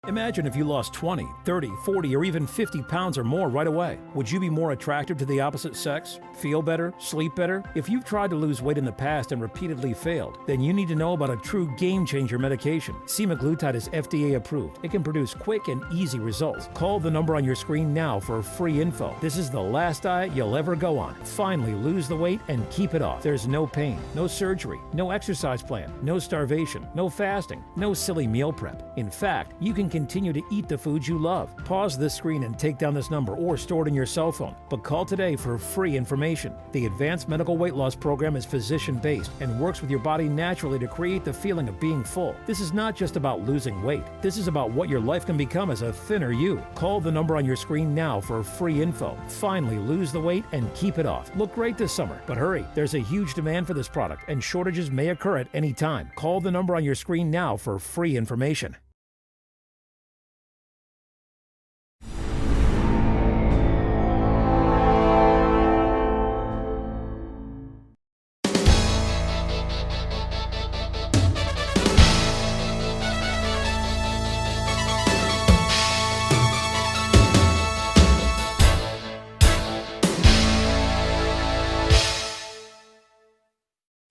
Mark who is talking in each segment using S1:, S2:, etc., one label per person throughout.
S1: Imagine if you lost 20, 30, 40, or even 50 pounds or more right away. Would you be more attractive to the opposite sex? Feel better? Sleep better? If you've tried to lose weight in the past and repeatedly failed, then you need to know about a true game-changer medication. Semaglutide is FDA approved. It can produce quick and easy results. Call the number on your screen now for free info. This is the last diet you'll ever go on. Finally lose the weight and keep it off. There's no pain, no surgery, no exercise plan, no starvation, no fasting, no silly meal prep. In fact, you can continue to eat the foods you love. Pause this screen and take down this number or store it in your cell phone. But call today for free information. The Advanced Medical Weight Loss Program is physician-based and works with your body naturally to create the feeling of being full. This is not just about losing weight. This is about what your life can become as a thinner you. Call the number on your screen now for free info. Finally lose the weight and keep it off. Look great this summer, but hurry. There's a huge demand for this product and shortages may occur at any time. Call the number on your screen now for free information.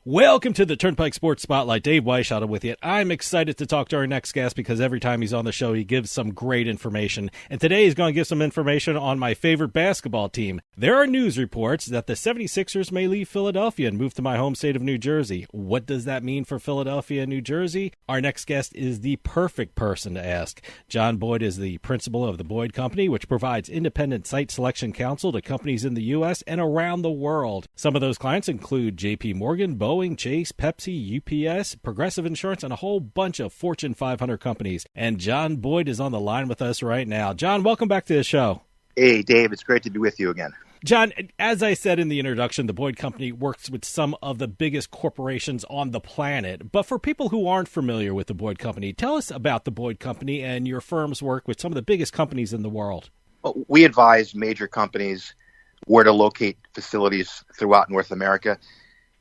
S2: Welcome to the Turnpike Sports Spotlight. Dave Weishaupt with you. I'm excited to talk to our next guest because every time he's on the show, he gives some great information. And today he's going to give some information on my favorite basketball team. There are news reports that the 76ers may leave Philadelphia and move to my home state of New Jersey. What does that mean for Philadelphia and New Jersey? Our next guest is the perfect person to ask. John Boyd is the principal of the Boyd Company, which provides independent site selection counsel to companies in the U.S. and around the world. Some of those clients include J.P. Morgan, Boeing, Chase, Pepsi, UPS, Progressive Insurance, and a whole bunch of Fortune 500 companies. And John Boyd is on the line with us right now. John, welcome back to the show.
S3: Hey, Dave. It's great to be with you again.
S2: John, as I said in the introduction, the Boyd Company works with some of the biggest corporations on the planet. But for people who aren't familiar with the Boyd Company, tell us about the Boyd Company and your firm's work with some of the biggest companies in the world.
S3: Well, we advise major companies where to locate facilities throughout North America.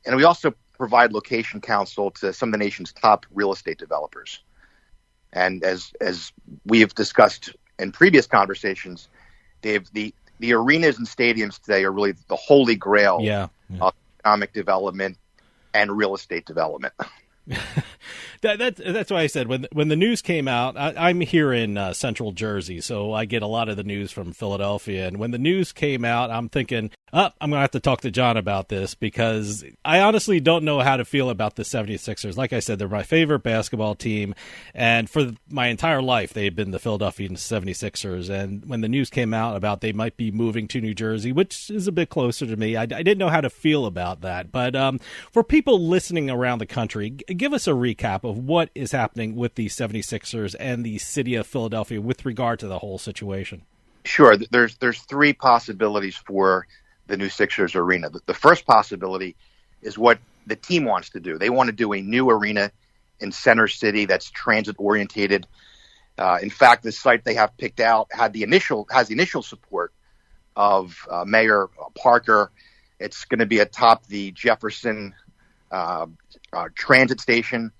S3: And we also provide location counsel to some of the nation's top real estate developers. And as we have discussed in previous conversations, Dave, the arenas and stadiums today are really the holy grail of economic development and real estate development.
S2: That's why I said when the news came out, I'm here in central Jersey, so I get a lot of the news from Philadelphia. And when the news came out, I'm thinking, I'm going to have to talk to John about this because I honestly don't know how to feel about the 76ers. Like I said, they're my favorite basketball team. And for my entire life, they've been the Philadelphia 76ers. And when the news came out about they might be moving to New Jersey, which is a bit closer to me, I didn't know how to feel about that. But for people listening around the country, give us a recap of what is happening with the 76ers and the city of Philadelphia with regard to the whole situation.
S3: Sure. There's three possibilities for the new Sixers arena. The first possibility is what the team wants to do. They want to do a new arena in Center City that's transit orientated. In fact, the site they have picked out has the initial support of Mayor Parker. It's going to be atop the Jefferson transit station.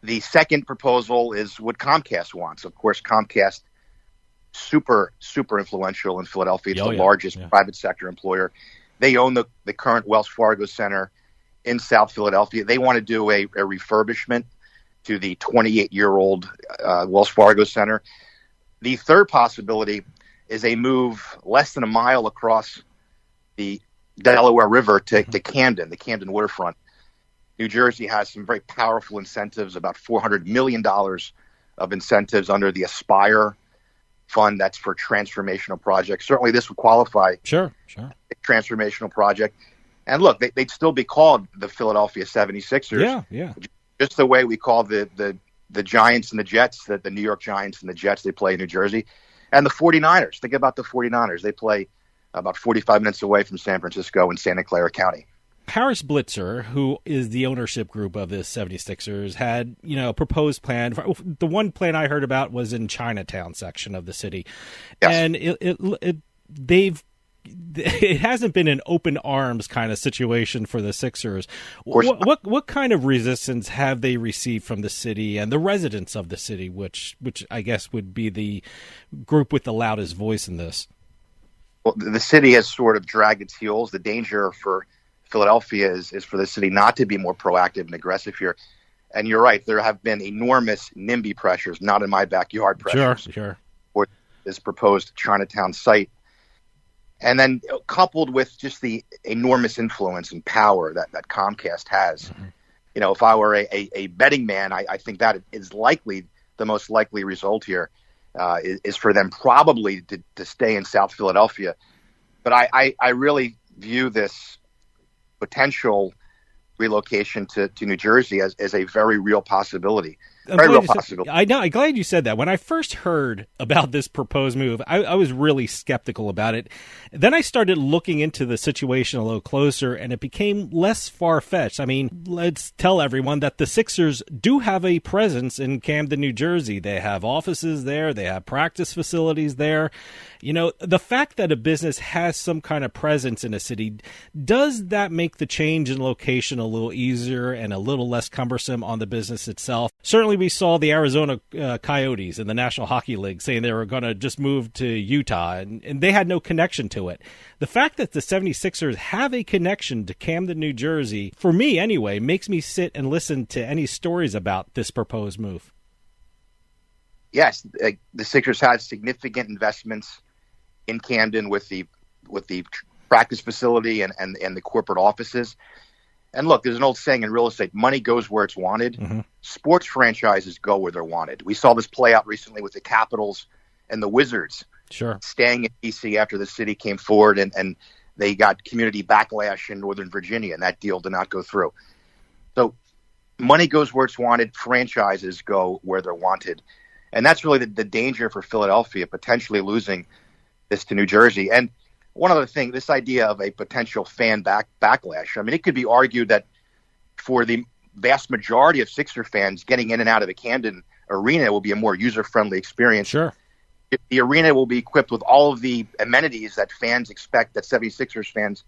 S3: The second proposal is what Comcast wants. Of course, Comcast, super influential in Philadelphia. It's the largest private sector employer. They own the current Wells Fargo Center in South Philadelphia. They want to do a refurbishment to the 28-year-old Wells Fargo Center. The third possibility is a move less than a mile across the Delaware River to Camden, the Camden waterfront. New Jersey has some very powerful incentives, about $400 million of incentives under the Aspire fund that's for transformational projects. Certainly this would qualify.
S2: Sure.
S3: A transformational project. And look, they'd still be called the Philadelphia 76ers.
S2: Yeah.
S3: Just the way we call the Giants and the Jets, the New York Giants and the Jets, they play in New Jersey. And the 49ers. Think about the 49ers. They play about 45 minutes away from San Francisco in Santa Clara County.
S2: Harris Blitzer, who is the ownership group of the 76ers, had, a proposed plan. The one plan I heard about was in Chinatown section of the city.
S3: Yes.
S2: And they've it hasn't been an open arms kind of situation for the Sixers. What kind of resistance have they received from the city and the residents of the city, which I guess would be the group with the loudest voice in this?
S3: Well, the city has sort of dragged its heels. The danger for Philadelphia is for the city not to be more proactive and aggressive here. And you're right, there have been enormous NIMBY pressures, not in my backyard pressures,
S2: sure.
S3: for this proposed Chinatown site. And then coupled with just the enormous influence and power that Comcast has. Mm-hmm. If I were a betting man, I think that is likely the most likely result here is for them probably to stay in South Philadelphia. But I really view this potential relocation to New Jersey as a very real possibility. I
S2: know. I'm glad you said that. When I first heard about this proposed move, I was really skeptical about it. Then I started looking into the situation a little closer, and it became less far-fetched. I mean, let's tell everyone that the Sixers do have a presence in Camden, New Jersey. They have offices there. They have practice facilities there. The fact that a business has some kind of presence in a city, does that make the change in location a little easier and a little less cumbersome on the business itself? Certainly, we saw the Arizona Coyotes in the National Hockey League saying they were going to just move to Utah, and they had no connection to it. The fact that the 76ers have a connection to Camden, New Jersey, for me anyway, makes me sit and listen to any stories about this proposed move.
S3: Yes, the Sixers had significant investments in Camden with the practice facility and the corporate offices. And look, there's an old saying in real estate, money goes where it's wanted. Mm-hmm. Sports franchises go where they're wanted. We saw this play out recently with the Capitals and the Wizards staying in D.C. after the city came forward and they got community backlash in Northern Virginia, and that deal did not go through. So money goes where it's wanted. Franchises go where they're wanted. And that's really the danger for Philadelphia, potentially losing this to New Jersey. And one other thing, this idea of a potential fan backlash, I mean, it could be argued that for the vast majority of Sixer fans, getting in and out of the Camden arena will be a more user-friendly experience.
S2: Sure.
S3: The arena will be equipped with all of the amenities that fans expect, that 76ers fans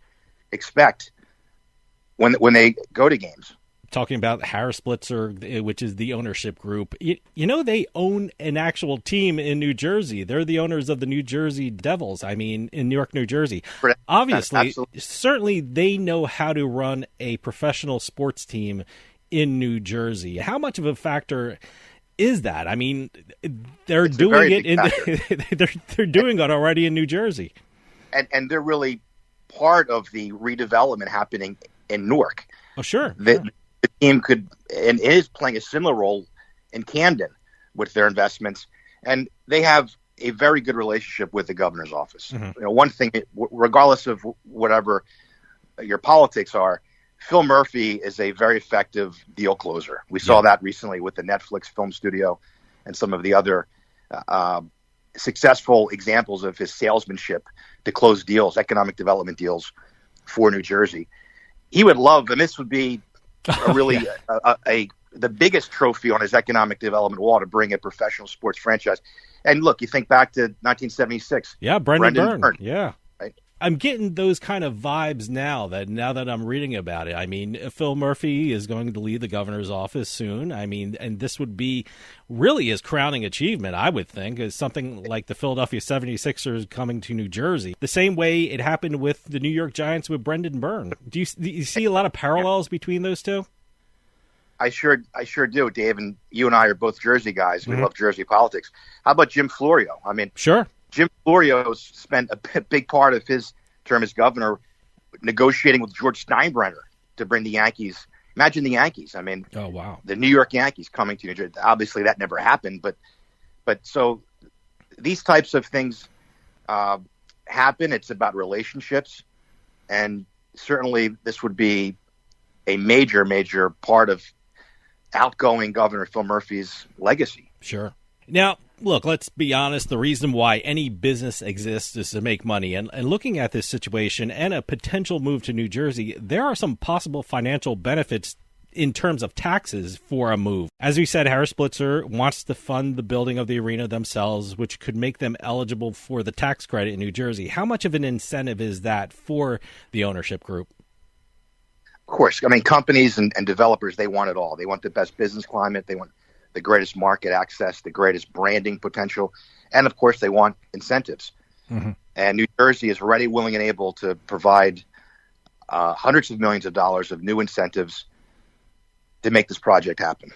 S3: expect when they go to games.
S2: Talking about Harris Blitzer, which is the ownership group, they own an actual team in New Jersey. They're the owners of the New Jersey Devils. I mean, in Newark, New Jersey. Obviously, certainly they know how to run a professional sports team in New Jersey. How much of a factor is that? I mean, they're doing it they're doing it already in New Jersey,
S3: and they're really part of the redevelopment happening in Newark.
S2: Oh, sure.
S3: The team could and is playing a similar role in Camden with their investments, and they have a very good relationship with the governor's office. Mm-hmm. One thing, regardless of whatever your politics are, Phil Murphy is a very effective deal closer. We saw that recently with the Netflix film studio and some of the other successful examples of his salesmanship to close deals, economic development deals for New Jersey. He would love, and this would be the biggest trophy on his economic development wall, to bring a professional sports franchise. And look, you think back to 1976.
S2: Yeah, Brendan Byrne.
S3: Yeah. Right.
S2: I'm getting those kind of vibes now that I'm reading about it. I mean, Phil Murphy is going to leave the governor's office soon. I mean, and this would be really his crowning achievement, I would think, is something like the Philadelphia 76ers coming to New Jersey. The same way it happened with the New York Giants with Brendan Byrne. Do you see a lot of parallels between those two?
S3: I sure do, Dave. And you and I are both Jersey guys. We love Jersey politics. How about Jim Florio? I mean,
S2: sure.
S3: Jim Florio spent a big part of his term as governor negotiating with George Steinbrenner to bring the Yankees. Imagine the Yankees. I mean,
S2: oh wow,
S3: the New York Yankees coming to New Jersey. Obviously, that never happened, but so these types of things happen. It's about relationships, and certainly this would be a major part of outgoing Governor Phil Murphy's legacy.
S2: Sure. Now, look, let's be honest. The reason why any business exists is to make money. And looking at this situation and a potential move to New Jersey, there are some possible financial benefits in terms of taxes for a move. As we said, Harris Blitzer wants to fund the building of the arena themselves, which could make them eligible for the tax credit in New Jersey. How much of an incentive is that for the ownership group?
S3: Of course. I mean, companies and developers, they want it all. They want the best business climate. They want the greatest market access, the greatest branding potential. And, of course, they want incentives. Mm-hmm. And New Jersey is ready, willing, and able to provide hundreds of millions of dollars of new incentives to make this project happen.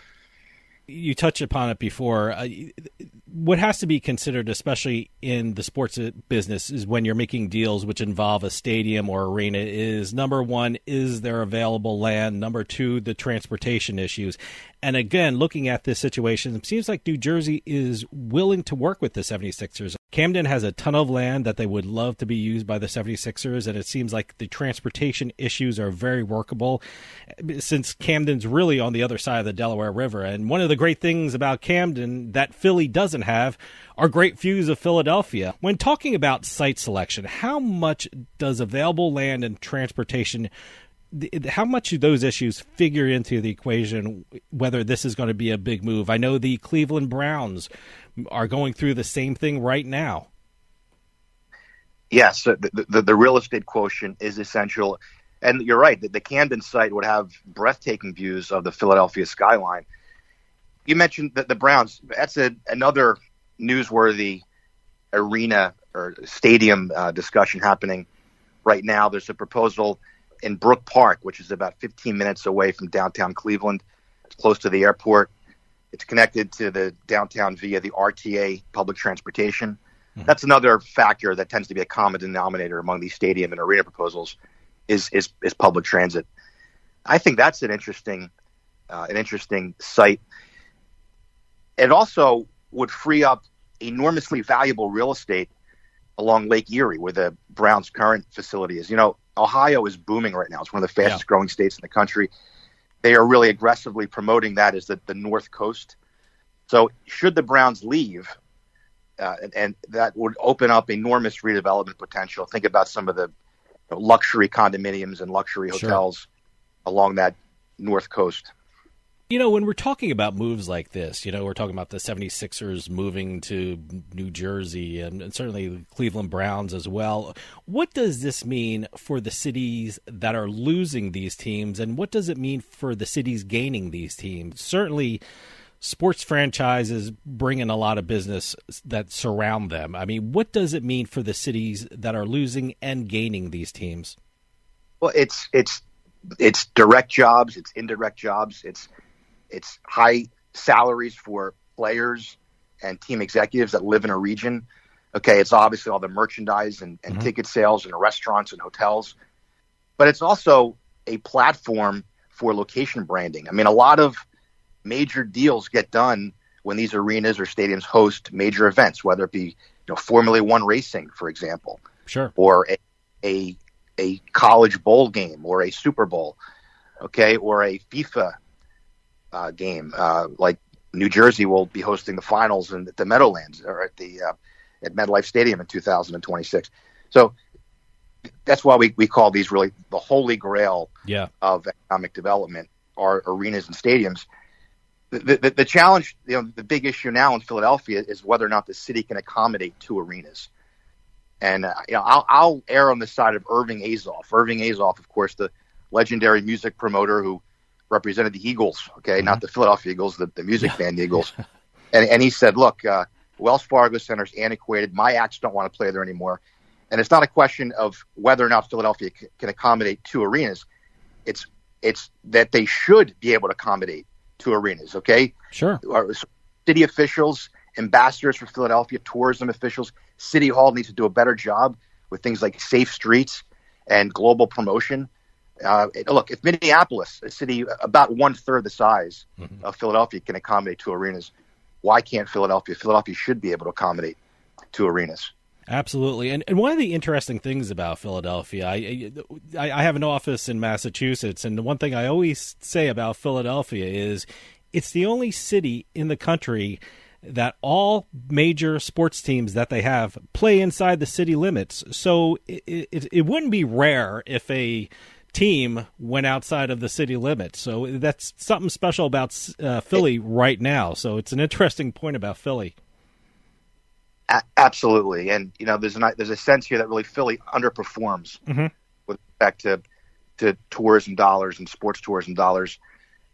S2: You touched upon it before. What has to be considered, especially in the sports business, is when you're making deals which involve a stadium or arena is, number one, is there available land? Number two, the transportation issues. And again, looking at this situation, it seems like New Jersey is willing to work with the 76ers. Camden has a ton of land that they would love to be used by the 76ers, and it seems like the transportation issues are very workable since Camden's really on the other side of the Delaware River. And one of the great things about Camden that Philly doesn't have are great views of Philadelphia. When talking about site selection, how much does available land and transportation, how much do those issues figure into the equation, whether this is going to be a big move? I know the Cleveland Browns are going through the same thing right now.
S3: Yes, the real estate quotient is essential. And you're right, the Camden site would have breathtaking views of the Philadelphia skyline. You mentioned the Browns. That's another newsworthy arena or stadium discussion happening right now. There's a proposal in Brook Park, which is about 15 minutes away from downtown Cleveland. It's close to the airport. It's connected to the downtown via the RTA public transportation. Mm-hmm. That's another factor that tends to be a common denominator among these stadium and arena proposals is public transit. I think that's an interesting site. It also would free up enormously valuable real estate along Lake Erie, where the Browns' current facility is. You know, Ohio is booming right now. It's one of the fastest growing states in the country. They are really aggressively promoting that as the North Coast. So should the Browns leave, and that would open up enormous redevelopment potential. Think about some of the luxury condominiums and luxury hotels along that North Coast.
S2: You know, when we're talking about moves like this, you know, we're talking about the 76ers moving to New Jersey and certainly the Cleveland Browns as well. What does this mean for the cities that are losing these teams, and what does it mean for the cities gaining these teams? Certainly, sports franchises bring in a lot of business that surround them. I mean, what does it mean for the cities that are losing and gaining these teams?
S3: Well, it's direct jobs, it's indirect jobs, it's high salaries for players and team executives that live in a region. Okay, it's obviously all the merchandise and ticket sales and restaurants and hotels. But it's also a platform for location branding. I mean, a lot of major deals get done when these arenas or stadiums host major events, whether it be Formula One racing, for example, or a college bowl game or a Super Bowl, okay, or a FIFA game, like New Jersey will be hosting the finals in the Meadowlands or at MetLife Stadium in 2026. So that's why we call these really the holy grail of economic development, are arenas and stadiums. The challenge, the big issue now in Philadelphia is whether or not the city can accommodate two arenas. And I'll err on the side of Irving Azoff. Irving Azoff, of course, the legendary music promoter who represented the Eagles, okay, not the Philadelphia Eagles, the music band Eagles. And he said, look, Wells Fargo Center's antiquated. My acts don't want to play there anymore. And it's not a question of whether or not Philadelphia can accommodate two arenas. It's that they should be able to accommodate two arenas, okay?
S2: Sure.
S3: City officials, ambassadors for Philadelphia, tourism officials, City Hall needs to do a better job with things like safe streets and global promotion. Look, if Minneapolis, a city about 1/3 the size of Philadelphia, can accommodate two arenas, why can't Philadelphia? Philadelphia should be able to accommodate two arenas.
S2: Absolutely. And one of the interesting things about Philadelphia, I have an office in Massachusetts, and the one thing I always say about Philadelphia is it's the only city in the country that all major sports teams that they have play inside the city limits. So it wouldn't be rare if a team went outside of the city limits. So that's something special about Philly right now. So it's an interesting point about Philly.
S3: Absolutely. And, there's a sense here that really Philly underperforms with respect to tourism dollars and sports tourism dollars.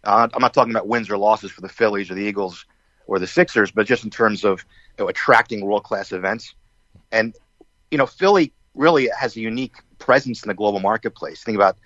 S3: I'm not talking about wins or losses for the Phillies or the Eagles or the Sixers, but just in terms of attracting world-class events. And, Philly really has a unique presence in the global marketplace. Think about,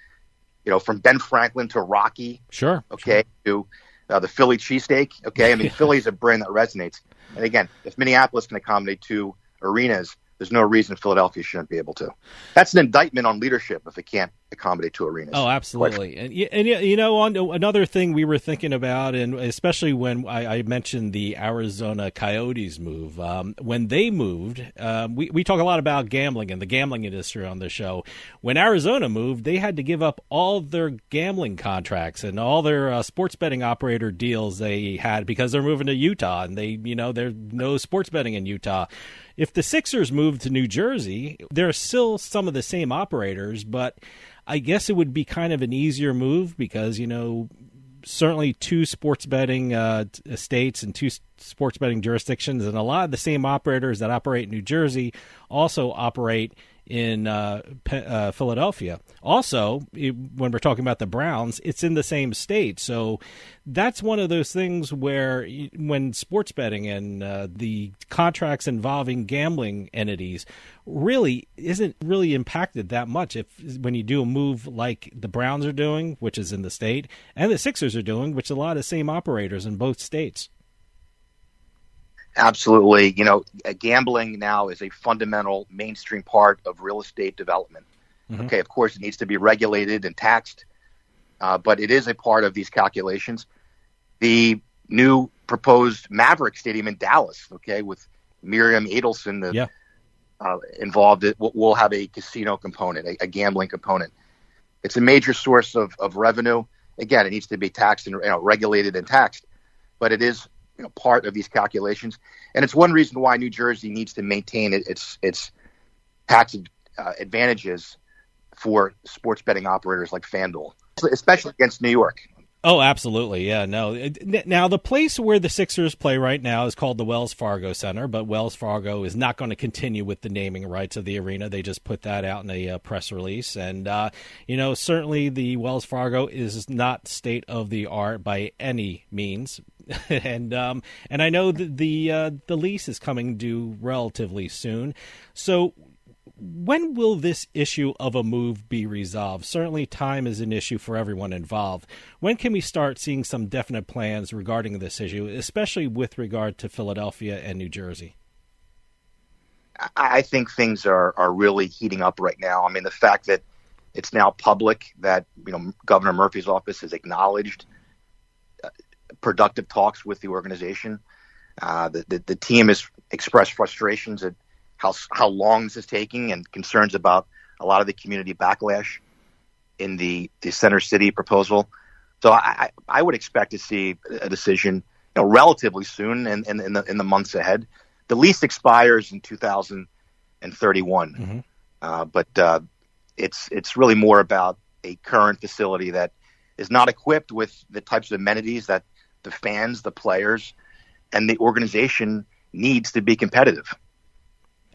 S3: from Ben Franklin to Rocky.
S2: Sure.
S3: Okay. Sure. To the Philly cheesesteak. Okay. I mean, Philly is a brand that resonates. And again, if Minneapolis can accommodate 2 arenas, there's no reason Philadelphia shouldn't be able to. That's an indictment on leadership if it can't accommodate 2 arenas.
S2: Oh, absolutely. And on another thing we were thinking about, and especially when I mentioned the Arizona Coyotes move, when they moved, we talk a lot about gambling and the gambling industry on the show. When Arizona moved, they had to give up all their gambling contracts and all their sports betting operator deals they had because they're moving to Utah, and there's no sports betting in Utah. If the Sixers moved to New Jersey, there are still some of the same operators, but I guess it would be kind of an easier move because, certainly 2 sports betting states and 2 sports betting jurisdictions, and a lot of the same operators that operate in New Jersey also operate in Philadelphia. Also, when we're talking about the Browns, it's in the same state. So that's one of those things where when sports betting and the contracts involving gambling entities really isn't really impacted that much when you do a move like the Browns are doing, which is in the state, and the Sixers are doing, which is a lot of the same operators in both states.
S3: Absolutely. Gambling now is a fundamental mainstream part of real estate development. Mm-hmm. Okay, of course, it needs to be regulated and taxed, but it is a part of these calculations. The new proposed Maverick Stadium in Dallas, okay, with Miriam Adelson involved, it will have a casino component, a gambling component. It's a major source of revenue. Again, it needs to be taxed and regulated and taxed, but it is part of these calculations, and it's one reason why New Jersey needs to maintain its tax advantages for sports betting operators like FanDuel, especially against New York.
S2: Oh, absolutely. Yeah, no. Now, the place where the Sixers play right now is called the Wells Fargo Center, but Wells Fargo is not going to continue with the naming rights of the arena. They just put that out in a press release. And, certainly the Wells Fargo is not state of the art by any means. and I know that the lease is coming due relatively soon. So when will this issue of a move be resolved? Certainly time is an issue for everyone involved. When can we start seeing some definite plans regarding this issue, especially with regard to Philadelphia and New Jersey?
S3: I think things are really heating up right now. I mean, the fact that it's now public that, Governor Murphy's office has acknowledged productive talks with the organization. The team has expressed frustrations at how long this is taking and concerns about a lot of the community backlash in the Center City proposal. So I would expect to see a decision relatively soon and in the months ahead. The lease expires in 2031, but it's really more about a current facility that is not equipped with the types of amenities that the fans, the players, and the organization needs to be competitive.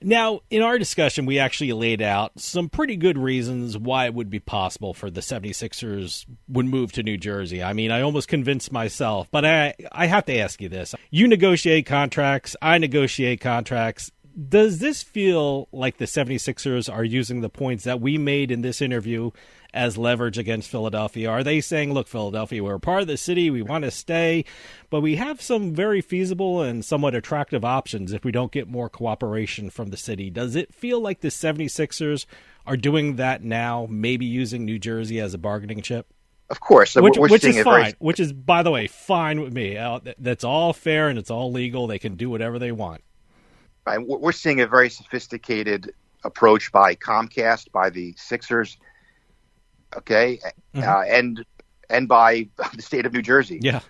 S2: Now, in our discussion, we actually laid out some pretty good reasons why it would be possible for the 76ers would move to New Jersey. I mean, I almost convinced myself, but I have to ask you this. You negotiate contracts, I negotiate contracts. Does this feel like the 76ers are using the points that we made in this interview as leverage against Philadelphia? Are they saying, look, Philadelphia, we're a part of the city, we want to stay, but we have some very feasible and somewhat attractive options if we don't get more cooperation from the city? Does it feel like the 76ers are doing that now, maybe using New Jersey as a bargaining chip?
S3: Of course.
S2: Which is fine, which is, by the way, fine with me. That's all fair and it's all legal. They can do whatever they want.
S3: Right. We're seeing a very sophisticated approach by Comcast, by the Sixers, okay, and by the state of New Jersey.
S2: Yeah,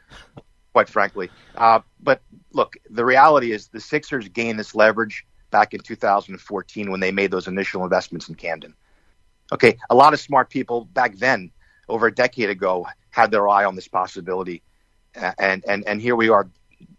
S3: quite frankly. But look, the reality is the Sixers gained this leverage back in 2014 when they made those initial investments in Camden. Okay, a lot of smart people back then, over a decade ago, had their eye on this possibility, and here we are,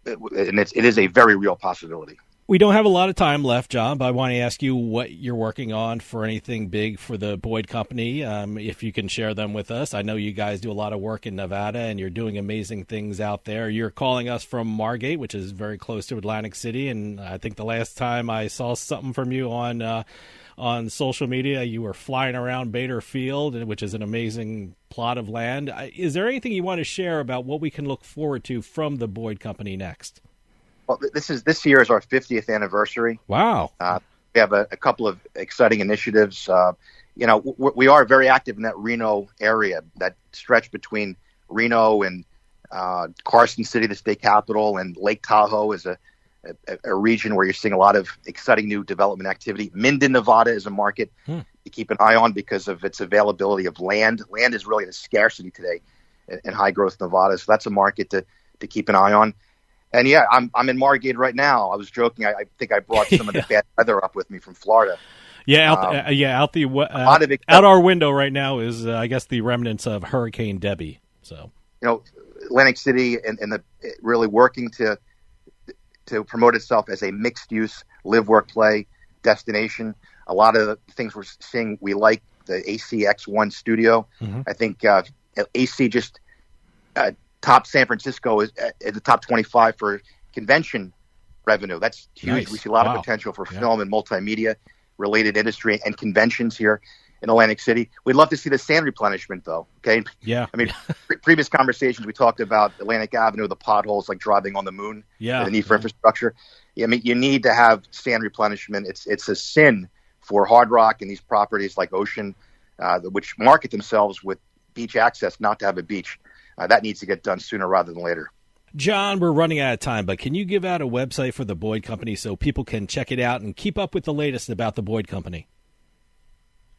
S3: and it is a very real possibility.
S2: We don't have a lot of time left, John, but I want to ask you what you're working on for anything big for the Boyd Company, if you can share them with us. I know you guys do a lot of work in Nevada, and you're doing amazing things out there. You're calling us from Margate, which is very close to Atlantic City, and I think the last time I saw something from you on social media, you were flying around Bader Field, which is an amazing plot of land. Is there anything you want to share about what we can look forward to from the Boyd Company next?
S3: Well, this year is our 50th anniversary.
S2: Wow.
S3: We have a couple of exciting initiatives. We are very active in that Reno area, that stretch between Reno and Carson City, the state capital, and Lake Tahoe is a region where you're seeing a lot of exciting new development activity. Minden, Nevada is a market to keep an eye on because of its availability of land. Land is really a scarcity today in high growth Nevada, so that's a market to keep an eye on. And yeah, I'm in Margate right now. I was joking. I think I brought some of the bad weather up with me from Florida.
S2: Yeah, out our window right now is I guess the remnants of Hurricane Debbie. So
S3: Atlantic City and really working to promote itself as a mixed use live work play destination. A lot of the things we're seeing, we like the ACX1 studio. Mm-hmm. I think AC just top San Francisco is at the top 25 for convention revenue. That's huge. Nice. We see a lot of potential for film and multimedia related industry and conventions here in Atlantic City. We'd love to see the sand replenishment, though. Okay.
S2: Yeah.
S3: I mean, previous conversations we talked about Atlantic Avenue, the potholes, like driving on the moon.
S2: Yeah.
S3: The need for infrastructure. I mean, you need to have sand replenishment. It's a sin for Hard Rock and these properties like Ocean, which market themselves with beach access, not to have a beach. That needs to get done sooner rather than later.
S2: John, we're running out of time, but can you give out a website for the Boyd Company so people can check it out and keep up with the latest about the Boyd Company?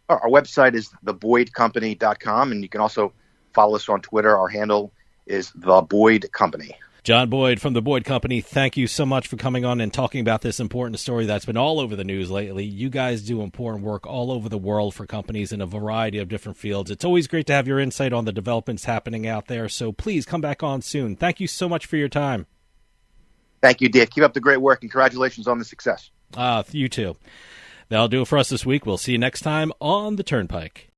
S3: Our website is theboydcompany.com, and you can also follow us on Twitter. Our handle is The Boyd Company.
S2: John Boyd from the Boyd Company, thank you so much for coming on and talking about this important story that's been all over the news lately. You guys do important work all over the world for companies in a variety of different fields. It's always great to have your insight on the developments happening out there, so please come back on soon. Thank you so much for your time.
S3: Thank you, Dave. Keep up the great work, and congratulations on the success.
S2: You too. That'll do it for us this week. We'll see you next time on the Turnpike.